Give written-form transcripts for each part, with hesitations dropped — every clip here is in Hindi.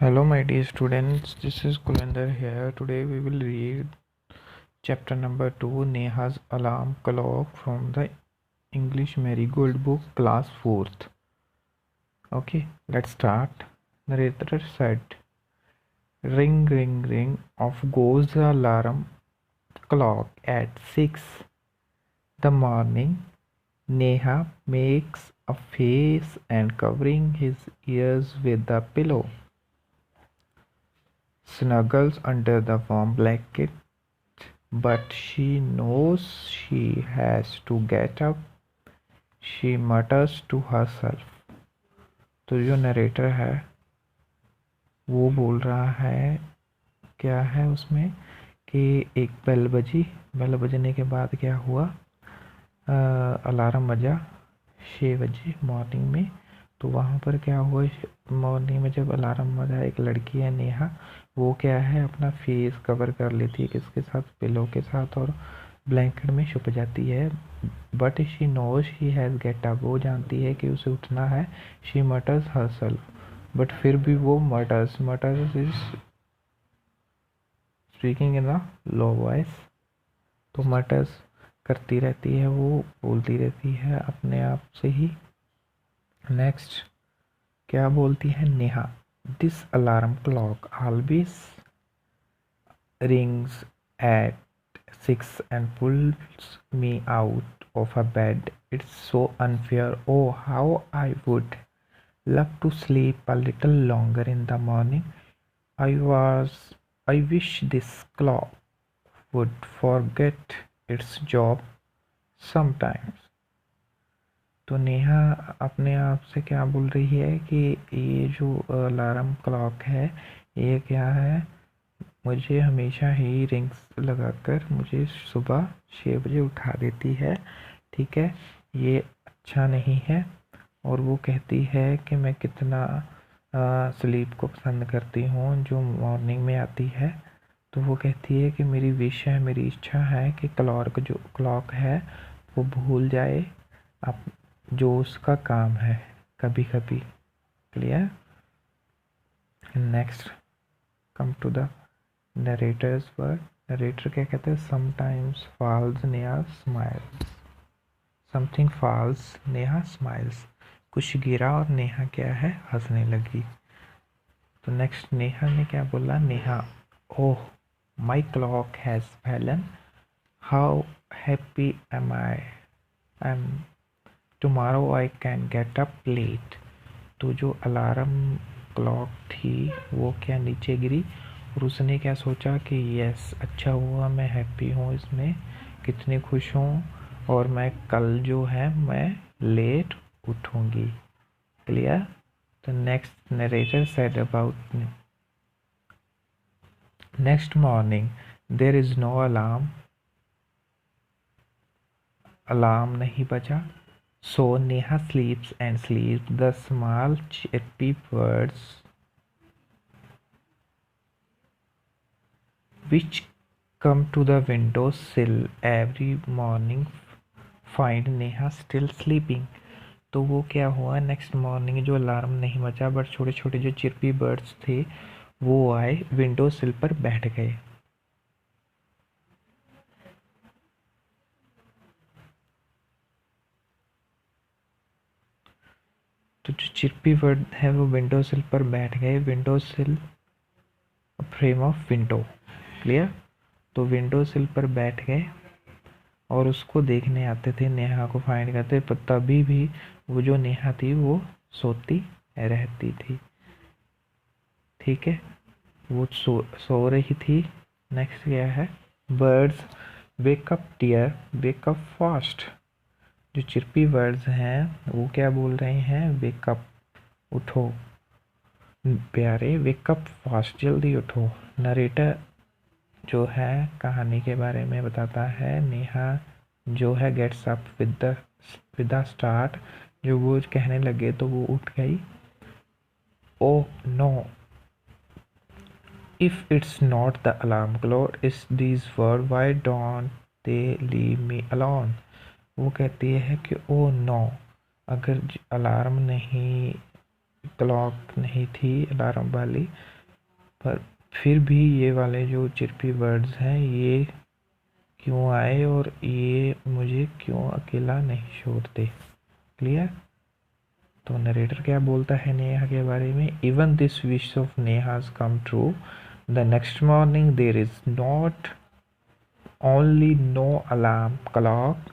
Hello, my dear students. This is Kulwinder here. Today we will read chapter number 2, Neha's Alarm Clock from the English Marigold book, class 4th. Okay, let's start. Narrator said, "Ring, ring, ring, off goes the alarm clock at 6 the morning. Neha makes a face and covering his ears with the pillow. Snuggles under the warm blanket, but she knows she has to get up. She mutters to herself." तो जो नरेटर है वो बोल रहा है, क्या है उसमें कि एक बेल बजी, बेल बजने के बाद क्या हुआ, अलार्म बजा 6 बजे मॉर्निंग में। तो वहाँ पर क्या हुआ, मॉर्निंग में जब अलार्म बजा, एक लड़की है नेहा, वो क्या है अपना फेस कवर कर लेती है, किसके साथ, पिलो के साथ, और ब्लैंकेट में छुप जाती है। But she knows she has get up, वो जानती है कि उसे उठना है। शी मटर्स हरसेल्फ, बट फिर भी वो mutters is speaking in a low voice. तो मटर्स करती रहती है, वो बोलती रहती है अपने आप से ही। नेक्स्ट क्या बोलती है Neha, this alarm clock always rings at 6 and pulls me out of a bed. It's so unfair. Oh, how I would love to sleep a little longer in the morning. I wish this clock would forget its job sometimes. तो नेहा अपने आप से क्या बोल रही है कि ये जो अलार्म क्लॉक है ये क्या है, मुझे हमेशा ही रिंग्स लगाकर मुझे सुबह 6 बजे उठा देती है। ठीक है, ये अच्छा नहीं है। और वो कहती है कि मैं कितना स्लीप को पसंद करती हूँ जो मॉर्निंग में आती है। तो वो कहती है कि मेरी विश है, मेरी इच्छा है कि क्लॉक है वो भूल जाए अब जो उसका काम है कभी कभी। Clear? Next come to the narrator's word. Narrator क्या कहते हैं, sometimes falls Neha smiles, something falls Neha smiles, कुछ गिरा और नेहा क्या है, हंसने लगी। तो नेक्स्ट नेहा ने क्या बोला, Neha, oh my clock has fallen, how happy am I am, tomorrow I can get up late. तो जो अलार्म क्लॉक थी वो क्या नीचे गिरी, और उसने क्या सोचा कि यस अच्छा हुआ, मैं हैप्पी हूँ इसमें, कितनी खुश हूँ, और मैं कल जो है मैं लेट उठूँगी। क्लियर? तो next narrator said about next morning there is no alarm, alarm नहीं बजा। So Neha sleeps and sleeps. The small chirpy birds which come to the window sill every morning find Neha still sleeping. तो वो क्या हुआ, नेक्स्ट मॉर्निंग जो अलार्म नहीं बजा बट छोटे छोटे जो चिरपी बर्ड्स थे वो आए, विंडो सिल पर बैठ गए। तो जो चिरपी बर्ड है वो विंडो सिल पर बैठ गए। विंडो सिल फ्रेम ऑफ विंडो। क्लियर? तो विंडो सिल पर बैठ गए और उसको देखने आते थे, नेहा को फाइंड करते, पर तभी भी वो जो नेहा थी वो सोती रहती थी। ठीक है, वो सो रही थी। नेक्स्ट क्या है, birds wake up dear wake up fast. जो चिरपी बर्ड्स हैं वो क्या बोल रहे हैं, वेकअप उठो प्यारे, वेकअप फास्ट जल्दी उठो। नरेटर जो है कहानी के बारे में बताता है, नेहा जो है gets up with the start, जो वो कहने लगे तो वो उठ गई। Oh no if it's not the alarm clock is this word why don't they leave me alone. वो कहती है कि ओ नो, अगर अलार्म नहीं क्लॉक नहीं थी अलार्म वाली, पर फिर भी ये वाले जो चिरपी वर्ड्स हैं ये क्यों आए और ये मुझे क्यों अकेला नहीं छोड़ते। क्लियर। तो नरेटर क्या बोलता है नेहा के बारे में, even this wish of Neha's come true the next morning there is not only no alarm clock,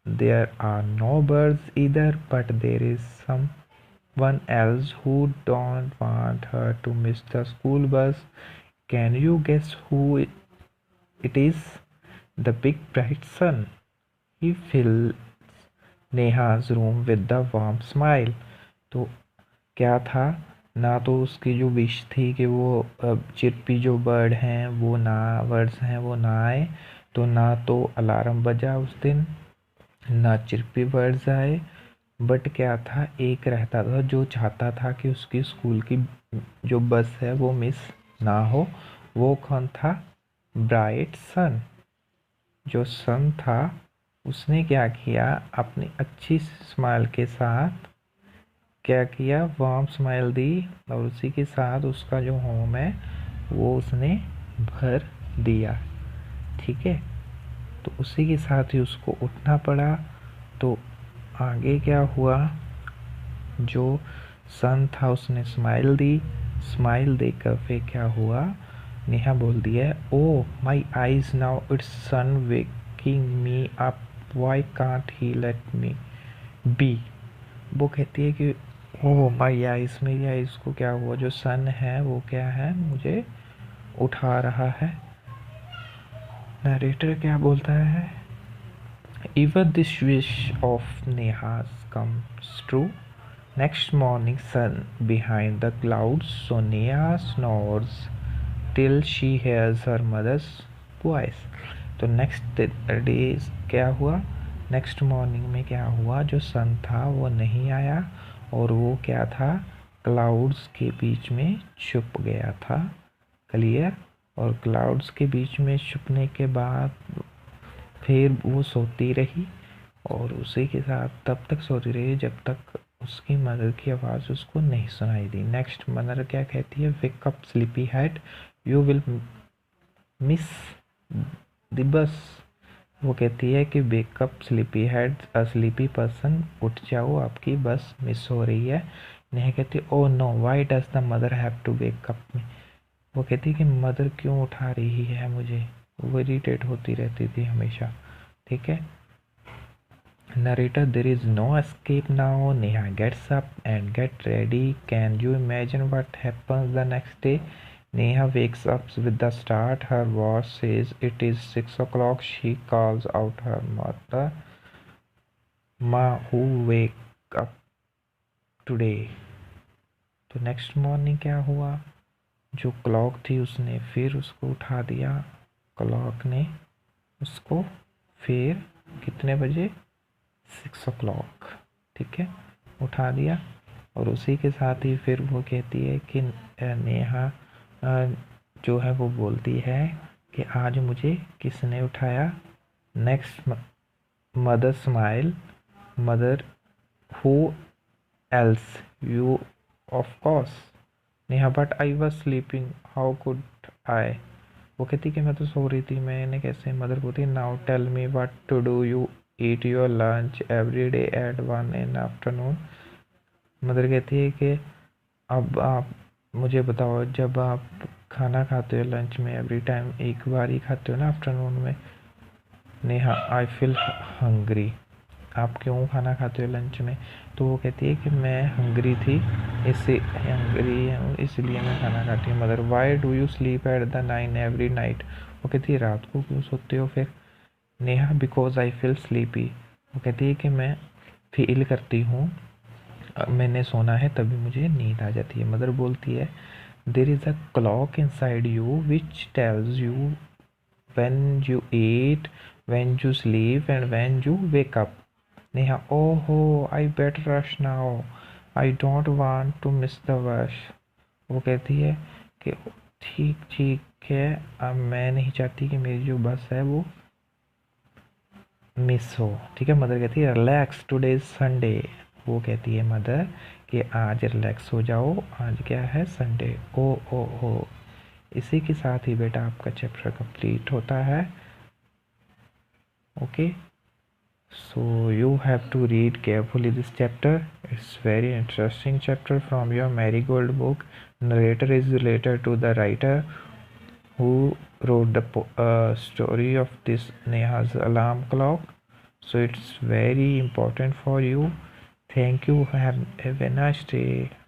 there are no birds either, but there is someone else who don't want her to miss the school bus. Can you guess who it is? The big bright sun. He fills Neha's room with the warm smile. तो क्या था, ना तो उसकी जो विश थी कि वो चिरपी जो बर्ड हैं वो ना वर्ड्स हैं वो ना आए, तो ना तो अलार्म बजा उस दिन, ना चिरपी बर्ड्स आए, बट क्या था, एक रहता था जो चाहता था कि उसकी स्कूल की जो बस है वो मिस ना हो। वो कौन था? ब्राइट सन। जो सन था उसने क्या किया, अपनी अच्छी स्माइल के साथ क्या किया, वार्म स्माइल दी, और उसी के साथ उसका जो होम है वो उसने भर दिया। ठीक है, तो उसी के साथ ही उसको उठना पड़ा। तो आगे क्या हुआ, जो सन था उसने स्माइल दी, स्माइल देकर फिर क्या हुआ, नेहा बोलती है, oh my eyes now it's sun waking me up, why can't he let me be. वो कहती है कि ओह माई आइज, मेरी आइज को क्या हुआ, जो सन है वो क्या है, मुझे उठा रहा है। नरेटर क्या बोलता है, even this wish of Neha's comes true. Next morning sun behind the clouds, so Neha snores till she hears her mother's voice. तो नेक्स्ट डे क्या हुआ, नेक्स्ट मॉर्निंग में क्या हुआ, जो सन था वो नहीं आया और वो क्या था, क्लाउड्स के बीच में छुप गया था। क्लियर। और क्लाउड्स के बीच में छुपने के बाद फिर वो सोती रही, और उसी के साथ तब तक सोती रही जब तक उसकी मदर की आवाज़ उसको नहीं सुनाई दी। नेक्स्ट मदर क्या कहती है, wake up sleepy head, you will miss the bus. वो कहती है कि वेकअप स्लीपी हेड, अ स्लीपी पर्सन, उठ जाओ आपकी बस मिस हो रही है। नेहा कहती है, oh no why does the mother have to wake up me. वो कहती है कि मदर क्यों उठा रही है मुझे, वो इरिटेट होती रहती थी हमेशा। ठीक है। Narrator, there is no escape now. Neha gets up and get ready. Can you imagine what happens the next day? Neha wakes up with the start. Her watch says it is 6 o'clock. She calls out her mother, Ma, who wake up today? तो नेक्स्ट मॉर्निंग क्या हुआ, जो क्लॉक थी उसने फिर उसको उठा दिया। क्लॉक ने उसको फिर कितने बजे, 6 o'clock, ठीक है, उठा दिया। और उसी के साथ ही फिर वो कहती है कि नेहा जो है वो बोलती है कि आज मुझे किसने उठाया। Next mother smile, mother, who else, you of course. Neha, but I was sleeping, how could I. वो कहती कि मैं तो सो रही थी, मैंने कैसे। मदर बोलती, now tell me what to do, you eat your lunch every day at 1 in afternoon. Mother कहती है कि अब आप मुझे बताओ, जब आप खाना खाते हो लंच में एवरी टाइम एक बार ही खाते हो ना आफ्टरनून में। नेहा, आई फील हंग्री, आप क्यों खाना खाते हो लंच में। तो वो कहती है कि मैं हंग्री थी, इससे हंग्री हूँ इसलिए मैं खाना खाती हूँ। Mother, why do you sleep at the 9 every night. वो कहती है रात को क्यों सोते हो फिर। Neha, because I feel sleepy. वो कहती है कि मैं फील करती हूँ, मैंने सोना है तभी मुझे नींद आ जाती है। मदर बोलती है, there is a clock inside you which tells you when you eat, when you sleep and when you wake up. Neha, oho I better rush now, I don't want to miss the bus. वो कहती है कि ठीक ठीक है, अब मैं नहीं चाहती कि मेरी जो बस है वो मिस हो। ठीक है। मदर कहती है, रिलैक्स, टुडे इज संडे। वो कहती है मदर कि आज रिलैक्स हो जाओ, आज क्या है, संडे। ओ ओ ओ। इसी के साथ ही बेटा आपका चैप्टर कंप्लीट होता है। Okay, so you have to read carefully this chapter. It's very interesting chapter from your Marigold book. Narrator is related to the writer who wrote the story of this Neha's alarm clock. So it's very important for you. Thank you. Have a nice day.